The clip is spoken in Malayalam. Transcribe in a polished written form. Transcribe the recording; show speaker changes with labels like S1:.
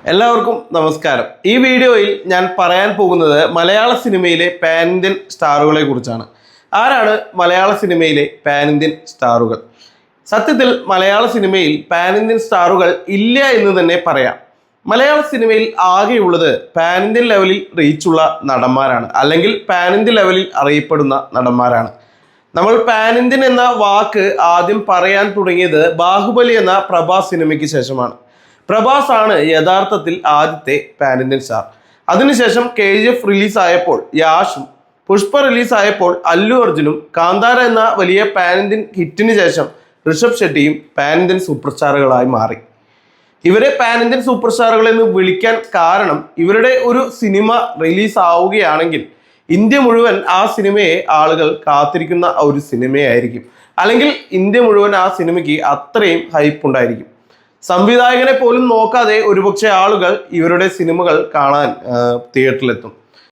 S1: എല്ലാവർക്കും നമസ്കാരം. ഈ വീഡിയോയിൽ ഞാൻ പറയാൻ പോകുന്നത് മലയാള സിനിമയിലെ പാൻ ഇന്ത്യൻ സ്റ്റാറുകളെ കുറിച്ചാണ്. ആരാണ് മലയാള സിനിമയിലെ പാൻ ഇന്ത്യൻ സ്റ്റാറുകൾ? സത്യത്തിൽ മലയാള സിനിമയിൽ പാൻ ഇന്ത്യൻ സ്റ്റാറുകൾ ഇല്ല എന്ന് തന്നെ പറയാം. മലയാള സിനിമയിൽ ആകെയുള്ളത് പാൻ ഇന്ത്യൻ ലെവലിൽ റീച്ചുള്ള നടന്മാരാണ്, അല്ലെങ്കിൽ പാൻ ഇന്ത്യൻ ലെവലിൽ അറിയപ്പെടുന്ന നടന്മാരാണ്. നമ്മൾ പാൻ ഇന്ത്യൻ എന്ന വാക്ക് ആദ്യം പറയാൻ തുടങ്ങിയത് ബാഹുബലി എന്ന പ്രഭാസ് സിനിമയ്ക്ക് ശേഷമാണ്. പ്രഭാസ് ആണ് യഥാർത്ഥത്തിൽ ആദ്യത്തെ പാൻ ഇന്ത്യൻ സ്റ്റാർ. അതിനുശേഷം KGF റിലീസായപ്പോൾ യാഷും, പുഷ്പ റിലീസായപ്പോൾ അല്ലു അർജുനും, കാന്താര എന്ന വലിയ പാൻ ഇന്ത്യൻ ഹിറ്റിന് ശേഷം ഋഷഭ് ഷെട്ടിയും പാൻ ഇന്ത്യൻ സൂപ്പർ സ്റ്റാറുകളായി മാറി. ഇവരെ പാൻ ഇന്ത്യൻ സൂപ്പർ സ്റ്റാറുകൾ എന്ന് വിളിക്കാൻ കാരണം ഇവരുടെ ഒരു സിനിമ റിലീസ് ആവുകയാണെങ്കിൽ ഇന്ത്യ മുഴുവൻ ആ സിനിമയെ ആളുകൾ കാത്തിരിക്കുന്ന ഒരു സിനിമയായിരിക്കും, അല്ലെങ്കിൽ ഇന്ത്യ മുഴുവൻ ആ സിനിമയ്ക്ക് അത്രയും ഹൈപ്പ് ഉണ്ടായിരിക്കും. സംവിധായകനെ പോലും നോക്കാതെ ഒരുപക്ഷെ ആളുകൾ ഇവരുടെ സിനിമകൾ കാണാൻ തിയേറ്ററിലെത്തും.